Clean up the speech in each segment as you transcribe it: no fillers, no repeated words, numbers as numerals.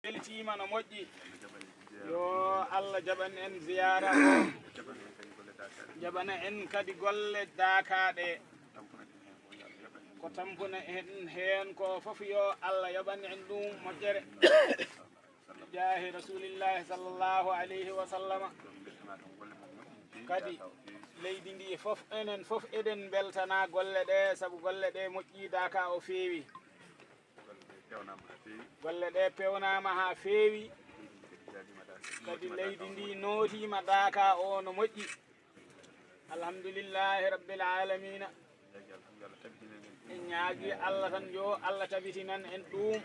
beltima no moƴƴi yo Allah jaɓan en ziyara jaɓana en kadi golle daakaɗe ko tampuna en hen ko fof yo Allah yaɓan en ɗum moƴƴere jaahi rasulillahi sallallahu alayhi wa sallama kadi leydi ndi fof enen fof eɗen beltana golle ɗe saabu golle ɗe moƴƴi Daaka o feewi golle ɗe pewnama ha feewi kadi leydi ndi nootima Daaka o no moƴƴi alhamdulillahi rabbil alamina en ñaagui Allah tan yo Allah tabitinan en ɗum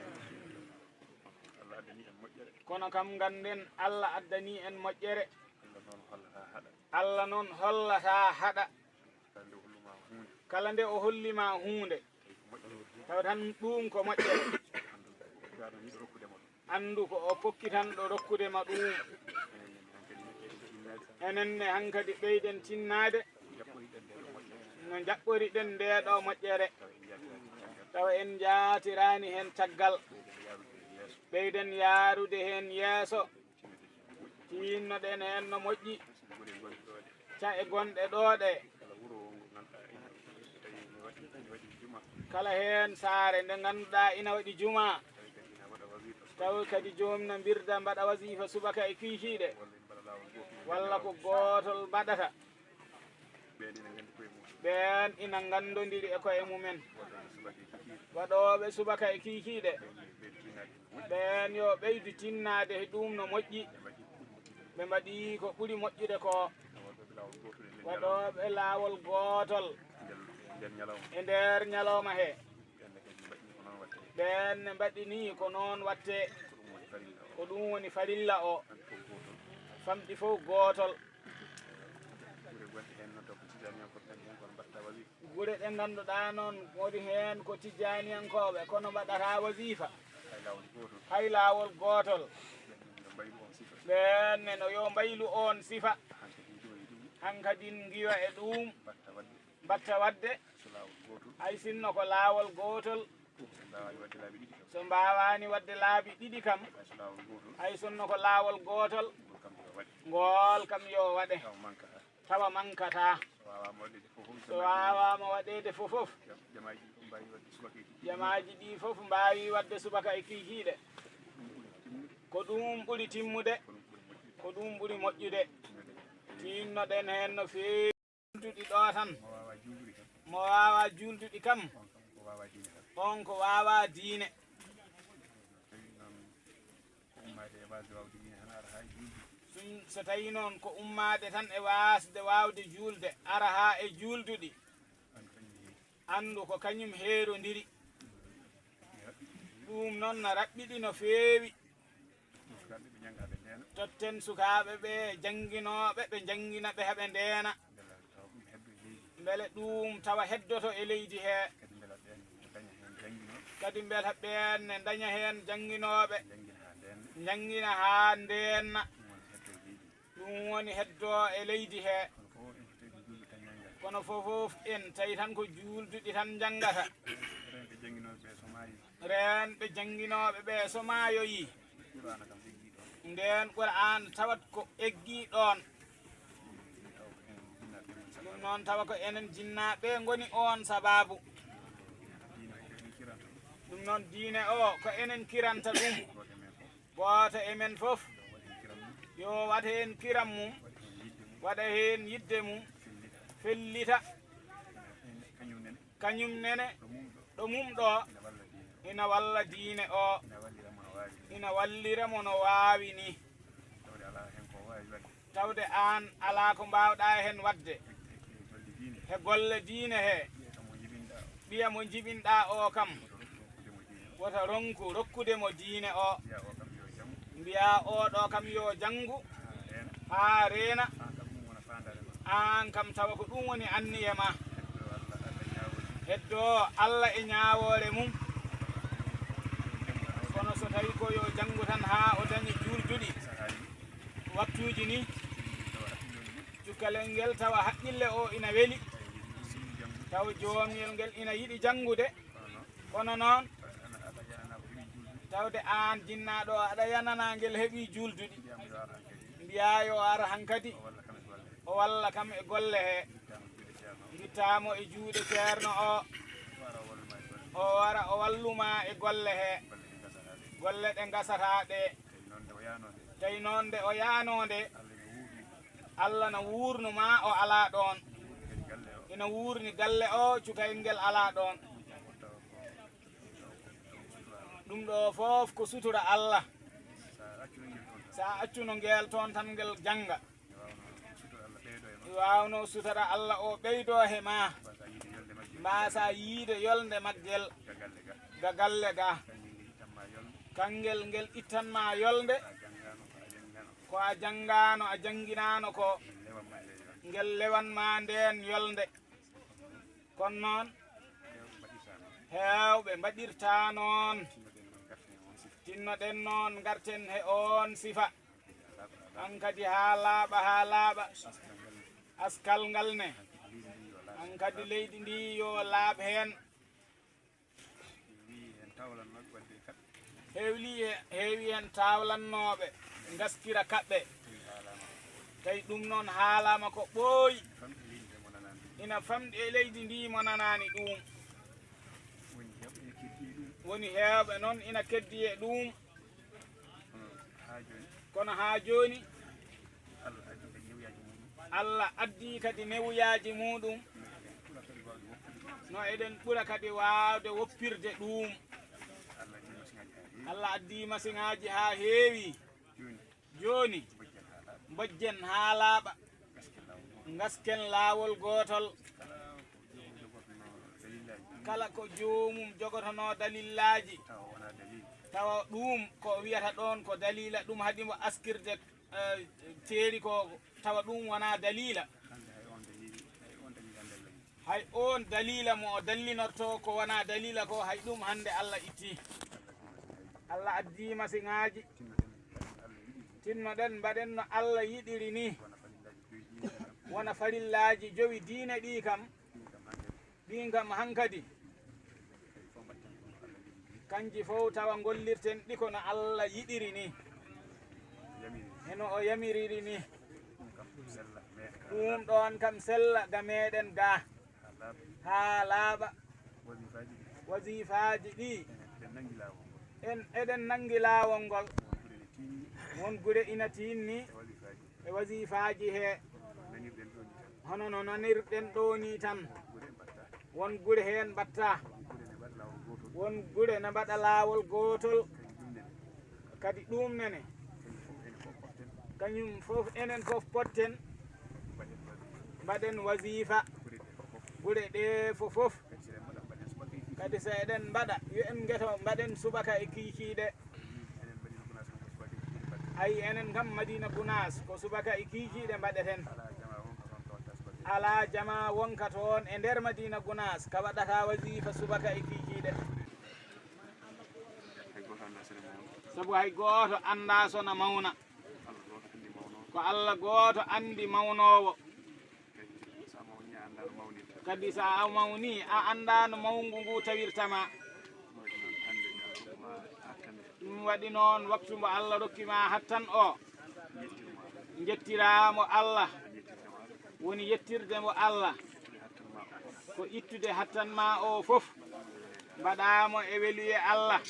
kono kam ganden Allah addani en moƴƴere Allah noon hollata haɗa kala nde o hollima hunde taw tan ɗum ko moƴƴere andu ko o pokkitanɗo rokkudema ɗum enenne hankadi ɓeyden tinnade no jaɓɓoriɗen ndeɗo moƴƴere tawa en jaatirani hen caggal ɓeyden yaarude hen yeeso tinnoɗen hen no moƴƴi ca e gonɗe ɗo ɗe kala hen saare nde ganduɗa ina waɗi juma taw kadi jomna birda mbaɗa wasifa subaka e kiikiɗe walla ko gotol mbaɗata ɓen ina gandodiri e koye mumen waɗoɓe subaka e kiikiɗe ɓen yo ɓeydu tinnade e ɗum no moƴƴi ɓe mbaɗi ko ɓuuri moƴƴude ko waɗoɓe laawol gotol e nder ñalawma he ɓen ne mbaɗini ko noon watte ko ɗum woni farilla o famɗi fof gotol guure ɗe ganduɗa noon woni hen ko tijaniyankoɓe kono mbaɗata wasifa hay laawol gotol ɓenne no yo mbaylu on sifa hankadin giwa e ɗum batta wadde hay sinno ko laawol gotol so mbawani wadde laabi ɗiɗi kam hay sonno ko laawol gotol ngol kam yo waɗe tawa mankata so wawama waɗede fofof jamaji ɗi fof mbawi wadde subaka e kikiɗe ko ɗum ɓuuri timmude ko ɗum ɓuuri moƴƴude tinnoɗen hen no feewi julduɗi ɗo tan mo wawa julduɗi kam on ko wawa diine so tawi noon ko ummade tan e wasde wawde julde ara ha e julduɗi andu ko kañum heerodiri ɗum noon no raɓɓiɗi no feewi totten sukaɓe ɓe janguinoɓe ɓe jangguina ɓe heeɓe ndeena beele ɗum tawa heddoto e leydi he kadi beela ɓenne daña hen janguinoɓe jangguina ha ndenna ɗum woni heddo e leydi he kono fofof en tawi tan ko julduɗi tan jangata ren ɓe janguinoɓe ɓe so maayoyi nden Qur'an tawat ko eggi ɗon ɗum noon tawa ko enen jinnaɓe goni on sababu ɗum noon diine o ko enen kiranta ɗum goto emen fof yo waɗa hen kiram mum waɗa hen yidde mum fellita kañum nene ɗo mum ɗo ina walla diine o ina walliramo no wawi ni tawde an ala ko mbawɗa hen wadde he golle diine he ɓiya mo jibinɗa o kam wota ronku rokkudemo diine o mbiya oɗo kam yo janggu ha reena an kam tawa ko ɗum woni anniye ma heddo Allah e ñawore mum kono so tawi ko yo janggu tan ha o dañi julduɗi wattuji ni cukkalel ngel tawa haqqille o ina weeli taw jomiyel ngel ina yiɗi jangude kono noon tawde an jinnaɗo aɗa yanana ngel heeɓi julduɗi mbiya yo ar hankadi o walla kam e golle he guittamo e juuɗe ceerno o wara o walluma e golle he golle ɗe gasata ɗe tawi noon nde o yanode Allah no wurnuma o ala ɗon ina wurni galle o cukayel ngel ala ɗon ɗum ɗo fof ko sutura Allah sa accuno ngel toon tan ngel janga wawno sutura Allah o ɓeydo he ma mbasa yiide yolde maggel ga galle ga kangel ngel ittanma yolde ko a jangano a janginano ko ngel lewanma nden yolde kono noon hewɓe mbaɗirta noon tinnoɗen noon garten he on sifa hankadi ha laaɓa askal ngal ne hankadi leydi ndi yo laaɓ hen heewi hen tawlannoɓe gaskira kaɓɓe tawi ɗum noon haalama ko ɓooyi ina famɗi e leydi ndi mo nanani ɗum woni heewɓe noon ina keddi e ɗum kono ha joni Allah addi kadi newuyaji muɗum no eɗen ɓura kadi wawde woppirde ɗum Allah addi masiŋaji ha heewi joni bojjen ha laaɓa gasken laawol gotol kala ko jomum jogotono dalillaji tawa ɗum ko wiyata ɗon ko dalila ɗum haɗimo askirde teeri ko tawa ɗum wona dalila hay on dalila mo o dallinorto ko wona dalila ko hay ɗum hande Allah itti Allah addi masiŋaji tinnoɗen mbaɗen no Allah yiɗiri ni wona farillaji jowi diine ɗi kam ɗin kam hankadi kanji fof tawa gollirten ɗi kono Allah yiɗiri ni eno o yamiriri ni ɗum ɗon kam sella ga meɗen ga ha laaɓa wasifaji ɗi en eɗen nangi laawol ngol won gure ina tinni e wasifaji he hono no nanirɗen ɗo ni tan won gure hen batta won gure ne mbaɗa laawol gotol kadi ɗum nene kañum fof enen fof potten mbaɗen wasifa gure ɗe fof kadi so eɗen mbaɗa yo en gueto mbaɗen subaka e kikiɗe ayi enen kam Madina Gounass ko subaka e kikiɗe mbaɗeten ala jama wonka toon e nder Madina Gounass ka waɗata wasifa subaka e kikiɗe sabu hay goto anda sona mawna ko Allah goto andi mawnowo kadi sa a mawni a anda no mawngu ngu tawirtama ɗum waɗi noon waktu mo Allah rokkima hattan o jettiramo Allah woni yettirde mo Allah ko ittude hattan ma o fof mbaɗamo e weluye Allah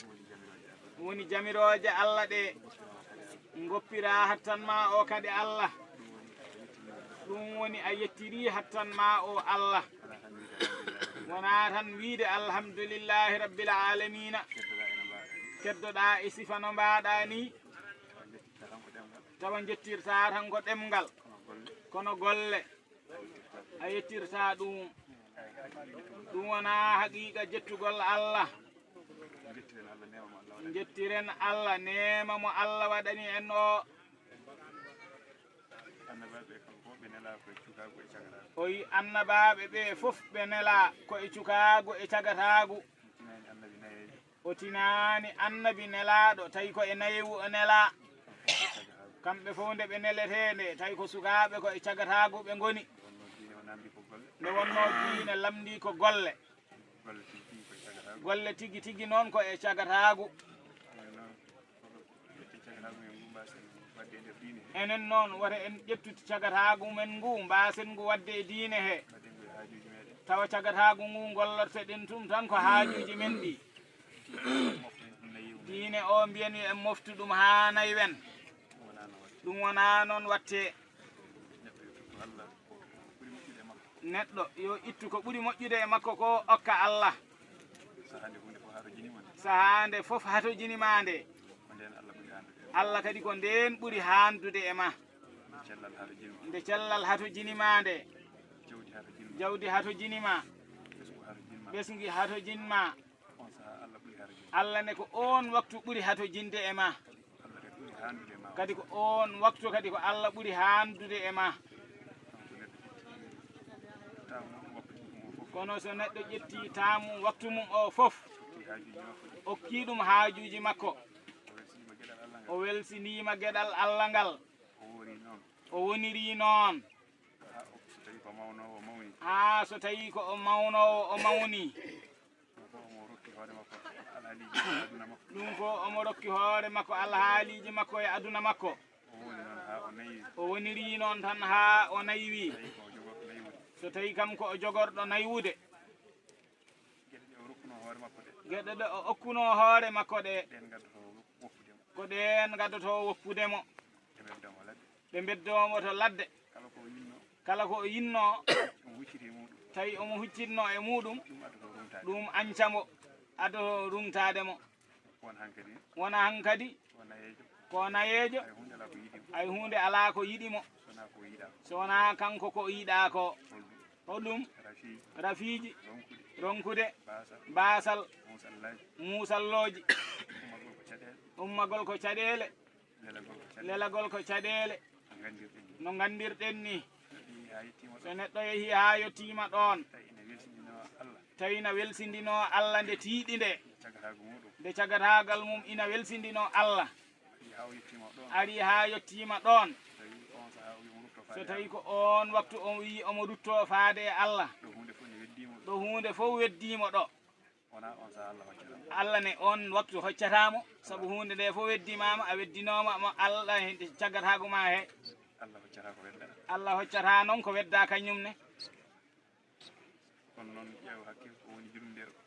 woni jamiroje Allah ɗe goppira hattan ma o kadi Allah ɗum woni a yettiri hattan ma o Allah wona tan wiide alhamdulillahi rabbil alamina keddoɗa e sifa no mbaɗa ni tawa jettirta tan ko ɗemgal kono golle a yettirta ɗum wona haqiqa jettugol Allah jettiren Allah nema mo Allah waɗani en o o wi annabaɓe ɓe fof ɓe nela ko e cukago e cagatagu o tinani annabi nelaɗo tawi ko e nayewu o nela kamɓe fof nde ɓe neletede tawi ko sukaɓe ko e cagatagu ɓe goni nde wonno diine lamdi ko golle golle tigui tigui noon ko e cagatagu enen noon wata en ƴettude cagatagu men ngu mbasen ngu wadde e diine he tawa cagatagu ngu gollorteɗen tum tan ko haajuji men ɗi diine o mbiyen yo en moftu ɗum ha nayi wen ɗum wona noon watte neɗɗo yo ittu ko ɓuuri moƴƴude e makko ko okka Allah sahande fof hato jinima nde Allah kadi ko nden ɓuuri handude e ma nde cellal hato jinima nde jawdi hato jinima ɓesgi hato jinma Allah ne ko on waktu ɓuuri hato jinde e ma kadi ko on waktu kadi ko Allah ɓuuri handude e ma kono so neɗɗo ƴetti tamu waktu mum o fof okki ɗum haajuji makko o welsinima gueɗal Allah ngal o woniri noon ha so tawi ko o mawnowo o mawni ɗum ko omo rokki hoore makko alhaaliji makko e aduna makko o woniri noon tan ha o naywi so tawi kam ko o jogorɗo naywude gueɗe ɗe o okkuno hoore makko ɗe ko ɗen gaddoto woppudemo ɓe beddomo to ladde kala ko o yinno tawi omo huccitno e muɗum ɗum ancamo ado rumtademo wona hankadi ko nayejo ay hunde ala ko yiɗimo so wona kanko ko yiɗa ko hoɗum rafiji ronkude basal musalloji ummagol ko caɗele lelagol ko caɗele no gandirɗen ni so neɗɗo yeehi ha yettima ɗon tawi na welsindino Allah nde tiiɗi nde cagatagal mum ina welsindino Allah ari ha yettima ɗon so tawi ko on waktu o wi omo rutto faade e Allah ɗo hunde fof weddimo ɗo Allah ne on waktu hoccatamo saabu hunde nde fof weddimama a weddinoma mo Allah e cagatago ma he Allah hoccata noon ko wedda kañum ne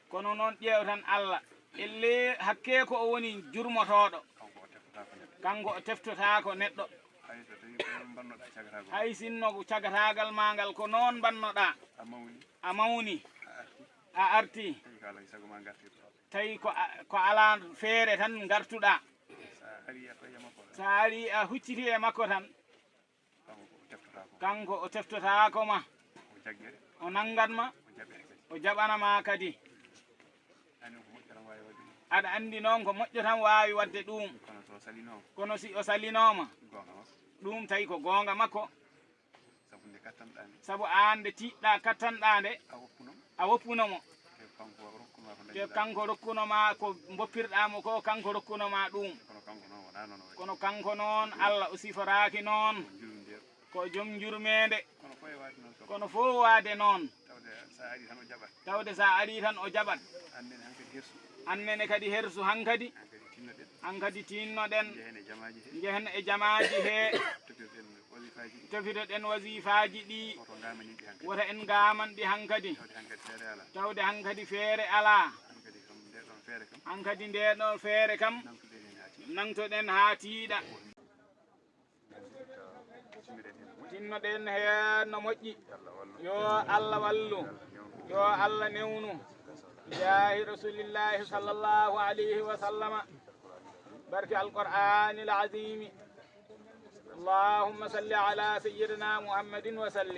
kono noon ƴeew tan Allah elle hakke ko o woni jurmotoɗo kanko o teftotako neɗɗo hay sinno cagatagal ma ngal ko noon bannoɗa a mawni a arti tawi ko ala feere tan gartuɗa sa ari a hucciti e makko tan kanko o teftotako ma o nangatma o jaɓanama kadi aɗa andi noon ko moƴƴo tan wawi wadde ɗum kono si o salinoma ɗum tawi ko gonga makko saabu an nde tiɗɗa kattanɗa nde a woppunomo te kanko rokkunoma ko boppirɗamo ko kanko rokkunoma ɗum kono kanko noon Allah o siforaki noon ko joom jurmede kono fof waade noon tawde sa ari tan o jaɓat annene kadi hersu hankadi tinnoɗen jehen e jamaji he tofitoɗen wasifaji ɗi wota en gaman ɗi hankadi tawde hankadi feere ala hankadi ndeɗon feere kam nangtoɗen ha tiiɗa tinnoɗen hen no moƴƴi yo Allah wallu yo Allah newnu jaahi rasulillahi sallallahu alayhi wa sallama barke alqur'anil azimi اللهم صل على سيدنا محمد وسلم